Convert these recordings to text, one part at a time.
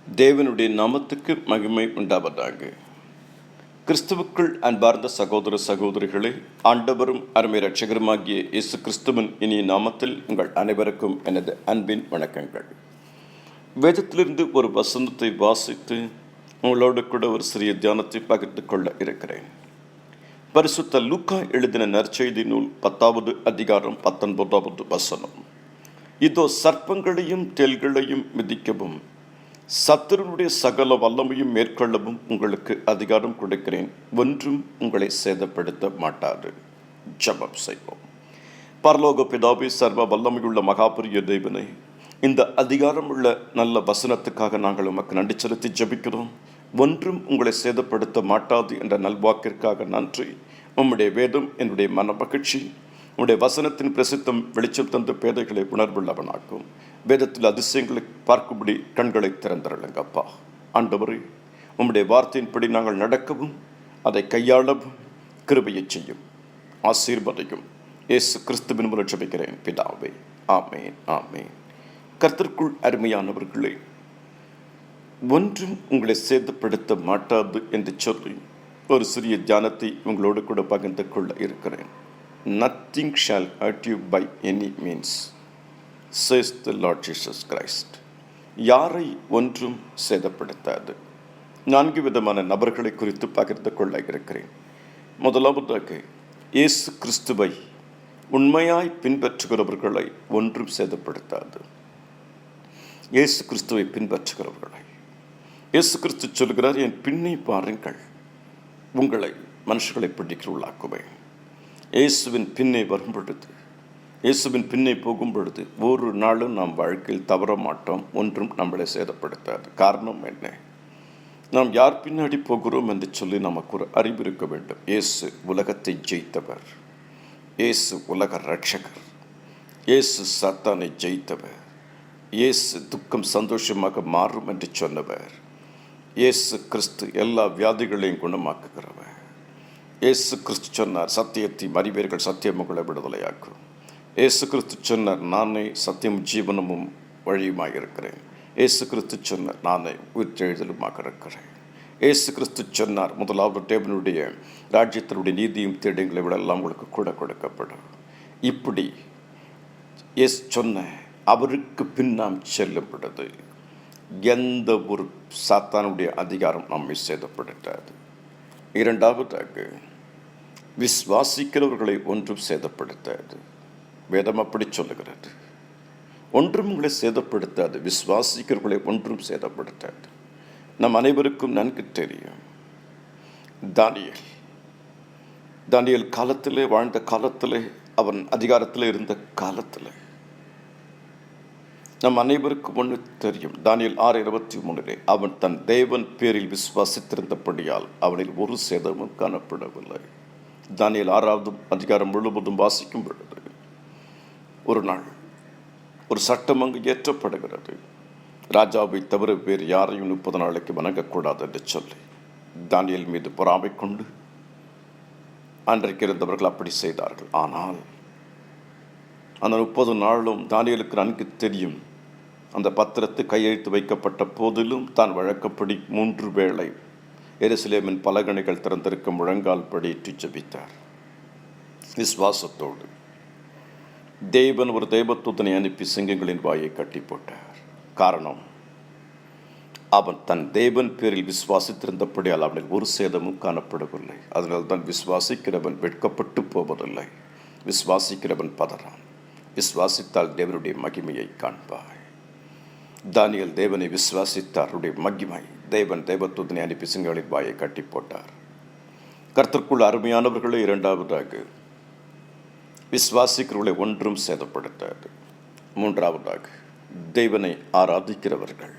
தேவனுடைய நாமத்துக்கு மகிமை உண்டாவதாக. கிறிஸ்துவுக்குள் அன்பார்ந்த சகோதர சகோதரிகளே, ஆண்டவரும் அருமை இரட்சகருமாகிய இயேசு கிறிஸ்துவின் இனிய நாமத்தில் உங்கள் அனைவருக்கும் எனது அன்பின் வணக்கங்கள். வேதத்திலிருந்து ஒரு வசனத்தை வாசித்து உங்களோடு கூட ஒரு சிறிய தியானத்தை பகிர்ந்து கொள்ள இருக்கிறேன். பரிசுத்த லூக்கா எழுதின நற்செய்தி நூல் 10வது அதிகாரம் 19வது வசனம். இதோ சர்ப்பங்களையும் தேள்களையும் மிதிக்கவும் சத்துருனுடைய சகல வல்லமையும் மேற்கொள்ளவும் உங்களுக்கு அதிகாரம் கொடுக்கிறேன், ஒன்றும் உங்களை சேதப்படுத்த மாட்டாது. ஜெபம் செய்வோம். பரலோக பிதாவே, சர்வ வல்லமையுள்ள மகாபெரிய தேவனே, இந்த அதிகாரம் உள்ள நல்ல வசனத்துக்காக நாங்கள் உமக்கு நன்றி செலுத்தி ஜெபிக்கிறோம். ஒன்றும் உங்களை சேதப்படுத்த மாட்டாது என்ற நல்வாக்கிற்காக நன்றி. உம்முடைய வேதம் என்னுடைய மன மகிழ்ச்சி. உம்முடைய வசனத்தின் பிரசித்தம் வெளிச்சம் தந்து பேதைகளை உணர்வுள்ளவனாக்கும். வேதத்தில் அதிசயங்களை பார்க்கும்படி கண்களை திறந்தருளுங்கப்பா. ஆண்டவரே, உம்முடைய வார்த்தையின்படி நாங்கள் நடக்கவும் அதை கையாளவும் கிருபையை செய்யும், ஆசீர்வதையும். இயேசு கிறிஸ்துவின் மூலம் ஜெபிக்கிறேன் பிதாவே, ஆமேன், ஆமேன். கர்த்தருக்குள் அருமையானவர்களே, ஒன்றும் உங்களை சேதப்படுத்த மாட்டாது என்று சொல்லி ஒரு சிறிய தியானத்தை உங்களோடு கூட பகிர்ந்து கொள்ள இருக்கிறேன். Nothing shall hurt you by any means, says the Lord Jesus Christ. யாரை ஒன்றும் சேதப்படுத்தாது. 4 விதமான நபர்களை குறித்து பகிர்ந்து கொள்ள இருக்கிறேன். முதலாவதாக, இயேசு கிறிஸ்துவை உண்மையாய் பின்பற்றுகிறவர்களை ஒன்றும் சேதப்படுத்தாது. இயேசு கிறிஸ்துவை பின்பற்றுகிறவர்களை இயேசு கிறிஸ்து சொல்கிறார், என் பின்னே பாருங்கள், உங்களை மனுஷர்களை பிடிக்கிறவர்களாக்குவேன். இயேசுவின் பின்னே வரும் பொழுது, இயேசுவின் பின்னே போகும் பொழுது ஒரு நாளும் நாம் வாழ்க்கையில் தவற மாட்டோம், ஒன்றும் நம்மளை சேதப்படுத்தாது. காரணம் என்ன? நாம் யார் பின்னாடி போகிறோம் என்று சொல்லி நமக்கு ஒரு அறிவு இருக்க வேண்டும். இயேசு உலகத்தை ஜெயித்தவர், இயேசு உலக ரட்சகர், இயேசு சாத்தானை ஜெயித்தவர், இயேசு துக்கம் சந்தோஷமாக மாறும் என்று சொன்னவர், இயேசு கிறிஸ்து எல்லா வியாதிகளையும் குணமாக்குகிறவர். இயேசு கிறிஸ்து சொன்னார், சத்தியத்தை அறிவீர்கள், சத்தியம் உங்களை விடுதலையாக்கும். இயேசு கிறிஸ்து சொன்னார், நானே சத்தியம் ஜீவனமும் வழியுமாக இருக்கிறேன். இயேசு கிறிஸ்து சொன்னார், நானே உயிர்த்தெழுதலுமாக இருக்கிறேன். இயேசு கிறிஸ்து சொன்னார், முதலாவது தேவனுடைய ராஜ்யத்தினுடைய நீதியும் தேடுங்களை விட எல்லாம் உங்களுக்கு கூட கொடுக்கப்படும். இப்படி இயேசு சொன்ன அவருக்கு பின் நாம் செல்லும் பொழுது எந்த ஒரு சாத்தானுடைய அதிகாரம் நம்மை சேதப்படுத்தாது. இரண்டாவதாக, விசுவாசிக்கிறவர்களை ஒன்றும் சேதப்படுத்தாது. வேதம் அப்படி சொல்லுகிறது. ஒன்றும் உங்களை சேதப்படுத்தாது, விசுவாசிக்கிறவர்களை ஒன்றும் சேதப்படுத்தாது. நம் அனைவருக்கும் நன்கு தெரியும், தானியேல் காலத்திலே, வாழ்ந்த காலத்திலே, அவன் அதிகாரத்தில் இருந்த காலத்தில் நம் அனைவருக்கும் ஒன்று தெரியும். தானியேல் 6:23 அவன் தன் தேவன் பேரில் விசுவாசித்திருந்தபடியால் அவனில் ஒரு சேதமும் காணப்படவில்லை. தானியேல் 6வது அதிகாரம் முழுவதும் வாசிக்கும் பொழுது ஒரு நாள் ஒரு சட்டம் அங்கு ஏற்றப்படுகிறது. ராஜாவை தவிர வேறு யாரையும் 30 நாளைக்கு வணங்கக்கூடாது என்று சொல்லி தானியேல் மீது பொறாமை கொண்டு அன்றைக்கு இருந்தவர்கள் அப்படி செய்தார்கள். ஆனால் அந்த 30 நாளும் தானியேலுக்கு நன்கு தெரியும், அந்த பத்திரத்து கையெழுத்து வைக்கப்பட்ட போதிலும் தான் வழக்கப்படி 3 வேளை எருசலேமின் பலகணிகள் திறந்திருக்க முழங்கால் படியிட்டு ஜெபித்தார். விசுவாசத்தோடு தேவன் ஒரு தேவதூதனை அனுப்பி சிங்கங்களின் வாயை கட்டி போட்டார். காரணம், அவன் தன் தேவன் பேரில் விசுவாசித்திருந்தபடியால் அவனில் ஒரு சேதமும் காணப்படவில்லை. அதனால் தான் விசுவாசிக்கிறவன் வெட்கப்பட்டு போவதில்லை, விசுவாசிக்கிறவன் பதறான். விசுவாசித்தால் தேவனுடைய மகிமையை காண்பாய். தானியேல் தேவனை விசுவாசித்தார், அவருடைய மகிமை. தேவன் தேவதூதனை அனுப்பி சிங்கங்களின் வாயை கட்டி போட்டார். கர்த்தருக்குள் அருமையானவர்களே, இரண்டாவதாக, விசுவாசிக்கிறவர்களை ஒன்றும் சேதப்படுத்தாது. மூன்றாவதாக, தேவனை ஆராதிக்கிறவர்கள்,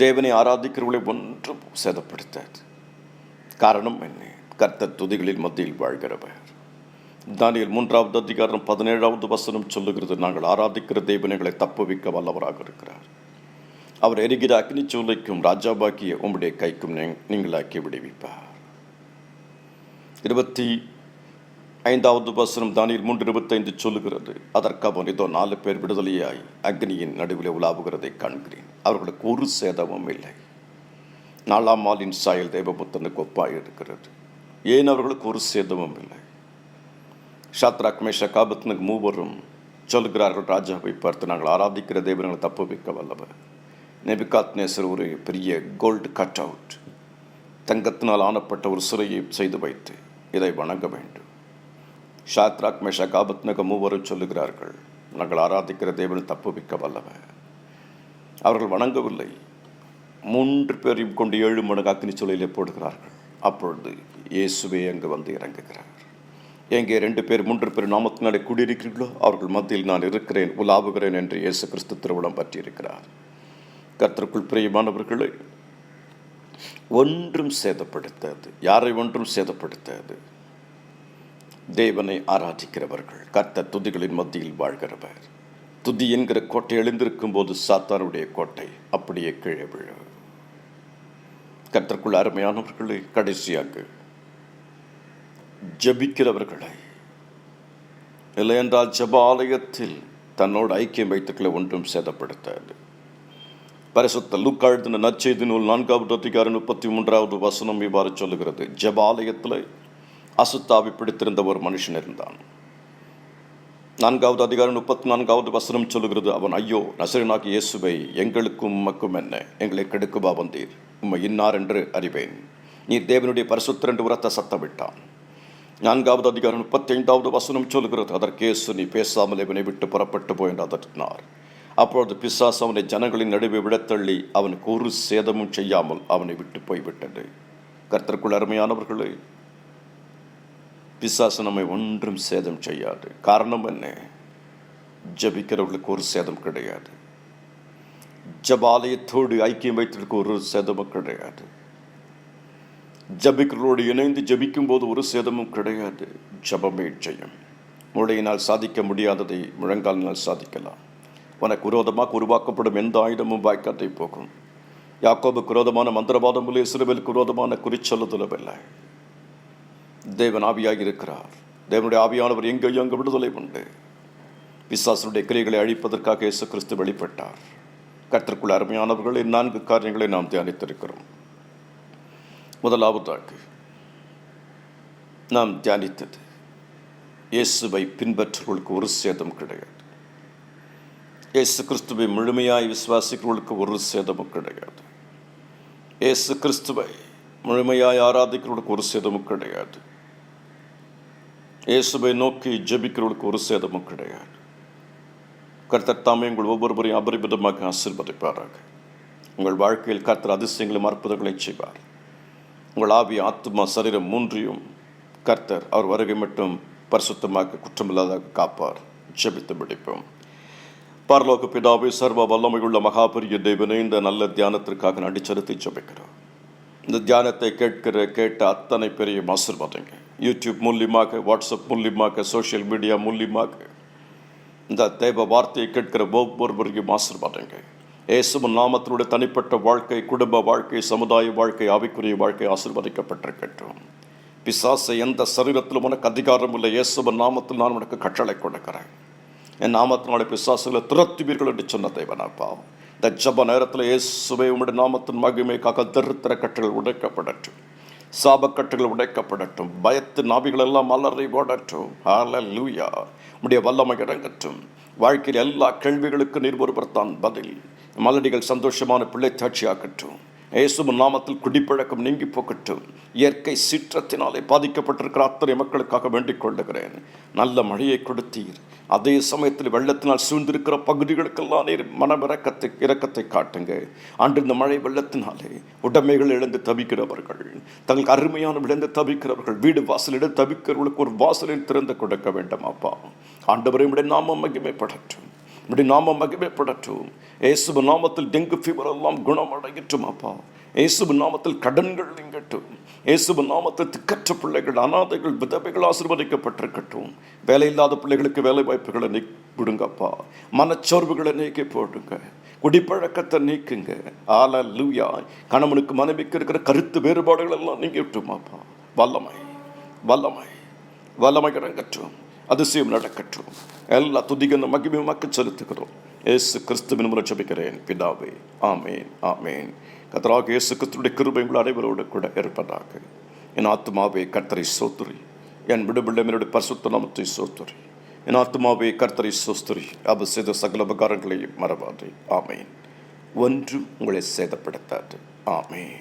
தேவனை ஆராதிக்கிறவர்களை ஒன்றும் சேதப்படுத்தாது. காரணம் என்ன? கர்த்தர் துதிகளின் மத்தியில் வாழ்கிறவர். தானியேல் 3வது அதிகாரம் 17வது வசனம் சொல்லுகிறது, நாங்கள் ஆராதிக்கிற தேவனைகளை தப்புவிக்க வல்லவராக இருக்கிறார். அவர் எரிகிற அக்னி சூளைக்கும் ராஜாவாக்கிய உம்முடைய கைக்கும் நீங்களாக்கி விடுவிப்பார். 5வது வசனம் தானியேல் 3:25 சொல்லுகிறது, அதற்கு அவன், இதோ 4 பேர் விடுதலையாய் அக்னியின் நடுவில் உலாவுகிறதை காண்கிறேன், அவர்களுக்கு ஒரு சேதமும் இல்லை. 4ஆம் ஆளின் சாயல் தேவபுத்தனுக்கு ஒப்பாய் இருக்கிறது. ஏன் அவர்களுக்கு ஒரு சேதமும் இல்லை? ஷாத்ராக் மேஷாக் ஆபேத்நேகோ மூவரும் சொல்கிறார்கள், ராஜாவை பார்த்து, நாங்கள் ஆராதிக்கிற தேவனை தப்பு வைக்க வல்லவர். நேபுகாத்நேசர் ஒரு பெரிய கோல்டு கட் அவுட், தங்கத்தினால் ஆனப்பட்ட ஒரு சிறையை செய்து வைத்து இதை வணங்க வேண்டும். ஷாத்ராக் மேஷாக் ஆபேத்நேகோ மூவரும் சொல்லுகிறார்கள், நாங்கள் ஆராதிக்கிற தேவனை தப்பு வைக்க வல்லவர். அவர்கள் வணங்கவில்லை. 3 பேரையும் கொண்டு 7 மடங்கு அக்னி சூளையிலே போடுகிறார்கள். அப்பொழுது இயேசுவே அங்கு வந்து இறங்குகிறார். எங்கே 2 பேர் 3 பேர் நாமத்தினாலே கூடியிருக்கிறீர்களோ அவர்கள் மத்தியில் நான் இருக்கிறேன், உலாவுகிறேன் என்று இயேசு கிறிஸ்து திருவிழம் பற்றியிருக்கிறார். கர்த்தருக்குள் பிரியமானவர்களே, ஒன்றும் சேதப்படுத்தாது, யாரை ஒன்றும் சேதப்படுத்தாது. தேவனை ஆராதிக்கிறவர்கள், கர்த்தர் துதிகளின் மத்தியில் வாழ்கிறவர். துதி என்கிற கோட்டை எழுந்திருக்கும் போது சாத்தானுடைய கோட்டை அப்படியே கீழே விழும். கர்த்தருக்குள் அருமையானவர்களை, கடைசியாக ஜபிக்கிறவர்களை, இல்லையென்றால் ஜப ஆலயத்தில் தன்னோடு ஐக்கியம் வைத்துக்களை ஒன்றும் சேதப்படுத்தாது. பரிசுத்த லூக்கா எழுதின நற்செய்தி நூல் 4வது அதிகாரம் 33வது வசனம் இவ்வாறு சொல்லுகிறது, ஜபாலயத்தில் அசுத்தாவி பிடித்திருந்த ஒரு மனுஷன் இருந்தான். 4வது அதிகாரம் 34வது வசனம் சொல்லுகிறது, அவன், ஐயோ, நசரேயனாகிய இயேசுவை, எங்களுக்கும் உமக்கும் என்ன, எங்களை கெடுக்குவா வந்தீர், உம்மை இன்னார் என்று அறிவேன், நீர் தேவனுடைய பரிசுத்தர் என்று உரத்த சத்தமிட்டான். 4வது அதிகாரம் 35வது வசனம் சொல்லுகிறது, அதற்கு இயேசு, நீ பேசாமல் இவனை விட்டு புறப்பட்டு போய் என்று அதட்டினார். அப்பொழுது பிசாசு அவனை ஜனங்களின் நடுவே விடத்தள்ளி அவனுக்கு ஒரு சேதமும் செய்யாமல் அவனை விட்டு போய்விட்டது. கர்த்தருக்குள் அருமையானவர்களே, பிசாசு நம்மை ஒன்றும் சேதம் செய்யாது. காரணம் என்ன? ஜபிக்கிறவர்களுக்கு ஒரு சேதம் கிடையாது. ஜபாலயத்தோடு ஐக்கியம் வைத்திருக்க ஒரு சேதமும் கிடையாது. ஜபிக்கிறவர்களோடு இணைந்து ஜபிக்கும் போது ஒரு சேதமும் கிடையாது. ஜபமே ஜெயம். மூளையினால் சாதிக்க முடியாததை முழங்காலினால் சாதிக்கலாம். உனக்கு விரோதமாக உருவாக்கப்படும் எந்த ஆயுதமும் வாய்க்காட்டை போகும். யாக்கோபுக்கு விரோதமான மந்திரவாதம் இல்லை, இஸ்ரவேலுக்கு விரோதமான குறிச்சொல்லுதலும் இல்லை. தேவன் ஆவியாக இருக்கிறார். தேவனுடைய ஆவியானவர் எங்கேயும் அங்கு விடுதலை உண்டு. பிசாசுடைய கிரைகளை அழிப்பதற்காக இயேசு கிறிஸ்து வெளிப்பட்டார். கர்த்தருக்குள் அருமையானவர்களை, 4 காரியங்களை நாம் தியானித்திருக்கிறோம். முதலாவதாக நாம் தியானித்தது, இயேசுவை பின்பற்றுவர்களுக்கு ஒரு சேதம் கிடையாது. இயேசு கிறிஸ்துவை முழுமையாய் விசுவாசிக்கிறவர்களுக்கு ஒரு சேதமும் கிடையாது. இயேசு கிறிஸ்துவை முழுமையாய் ஆராதிக்கிறவர்களுக்கு ஒரு சேதமும் கிடையாது. இயேசுவை நோக்கி ஜெபிக்கிறவர்களுக்கு ஒரு சேதமும் கிடையாது. கர்த்தர் தாமே உங்கள் ஒவ்வொருவரையும் அபரிமிதமாக ஆசீர்வதிப்பாராக. உங்கள் வாழ்க்கையில் கர்த்தர் அதிசயங்களும் அற்புதங்களையும் செய்வார். உங்கள் ஆவி, ஆத்மா, சரீரம் 3ஐயும் கர்த்தர் அவர் வருகை மட்டும் பரிசுத்தமாக குற்றமில்லாதாக காப்பார். ஜெபித்து பிடிப்போம். பரலோக பிதாவே, சர்வ வல்லமையுள்ள மகாபெரிய தேவனே, இந்த நல்ல தியானத்திற்காக நடிச்சரித்து ஜெபிக்கிறோம். இந்த தியானத்தை கேட்ட அத்தனை பேரையும் ஆசீர்வாதங்க. யூடியூப் மூலியமாக, வாட்ஸ்அப் மூலியமாக, சோஷியல் மீடியா மூலியமாக இந்த தேவ வார்த்தையை கேட்கிற ஒவ்வொருவரையும் ஆசீர்வாதங்க. இயேசுவின் நாமத்தினுடைய தனிப்பட்ட வாழ்க்கை, குடும்ப வாழ்க்கை, சமுதாய வாழ்க்கை, ஆவிக்குரிய வாழ்க்கை ஆசீர்வதிக்கப்பட்டிருக்கட்டும். பிசாசை எந்த சரீரத்திலும் உனக்கு அதிகாரம் இல்லை. இயேசுவின் நாமத்தில் நான் உனக்கு கட்டளை கொடுக்கிறேன். என் நாமத்தினாலே பிசாசுகளை துரத்துவீர்கள் என்று சொன்ன தேவனப்பா, இந்த ஜப நேரத்தில் இயேசுவே உம்முடைய நாமத்தின் மகிமைக்காக தரித்திர கட்டுகள் உடைக்கப்படட்டும், சாபக்கட்டுகள் உடைக்கப்படட்டும், பயத்தின் ஆவிகள் எல்லாம் அலறி ஓடட்டும். ஹல்லேலூயா. உம்முடைய வல்லமை இறங்கட்டும். வாழ்க்கையில் எல்லா கேள்விகளுக்கு நீர் ஒருவர்தான் பதில். மலடிகள் சந்தோஷமான பிள்ளை தாட்சியாக்கட்டும். இயேசுவின் நாமத்தில் குடிப்பழக்கம் நீங்கி போக்கட்டும். இயற்கை சீற்றத்தினாலே பாதிக்கப்பட்டிருக்கிற அத்தனை மக்களுக்காக வேண்டிக் கொள்ளுகிறேன். நல்ல மழையை கொடுத்தீர். அதே சமயத்தில் வெள்ளத்தினால் சூழ்ந்திருக்கிற பகுதிகளுக்கெல்லாம் நீர் இரக்கத்தை காட்டுங்க. அன்று இந்த மழை வெள்ளத்தினாலே உடைமைகள் இழந்து தவிக்கிறவர்கள், தங்களுக்கு அருமையான இழந்து தவிக்கிறவர்கள், வீடு வாசல் இழந்து தவிக்கிறவர்களுக்கு ஒரு வாசலில் திறந்து கொடுக்க வேண்டும் அப்பா. ஆண்டவரை உம்முடைய நாமம் மகிமைப்படட்டும். இப்படி நாமம் மகிமைப்படட்டும். இயேசுவின் நாமத்தில் டெங்கு ஃபீவர் எல்லாம் குணமடையட்டும் அப்பா. இயேசுவின் நாமத்தில் கடன்கள் நீங்கட்டும். இயேசுவின் நாமத்தில் திக்கற்ற பிள்ளைகள், அனாதைகள், விதவைகள் ஆசீர்வதிக்கப்பட்டிருக்கட்டும். வேலையில்லாத பிள்ளைகளுக்கு வேலை வாய்ப்புகளை நீக்கிடுங்கப்பா. மனச்சோர்வுகளை நீக்கி போடுங்க. குடிப்பழக்கத்தை நீக்குங்க. ஹல்லேலூயா. கணவனுக்கு மனைவிக்கு இருக்கிற கருத்து வேறுபாடுகள் எல்லாம் நீங்கிட்டுமாப்பா. வல்லமை, வல்லமை, வல்லமை இறங்கட்டும், அதிசயம் நடக்கட்டும். எல்லா துதிகன மகிமையுமாக்கு செலுத்துகிறோம். இயேசு கிறிஸ்துவின் மூலம் ஜெபிக்கிறேன் பிதாவே, ஆமேன் ஆமேன். கர்த்தராகிய இயேசு கிறிஸ்துவின் கிருபை உங்கள் அனைவரோடு கூட இருப்பதாக. என் ஆத்துமாவே கர்த்தரை ஸ்தோத்திரி, என் விடுபிள்ளை என்னுடைய பரிசுத்த நாமத்தை ஸ்தோத்திரி. என் ஆத்துமாவே கர்த்தரை ஸ்தோத்திரி, அவர் செய்த சகல உபகாரங்களையும் மறவாதே. ஆமேன். ஒன்றும் உங்களை சேதப்படுத்தாது. ஆமேன்.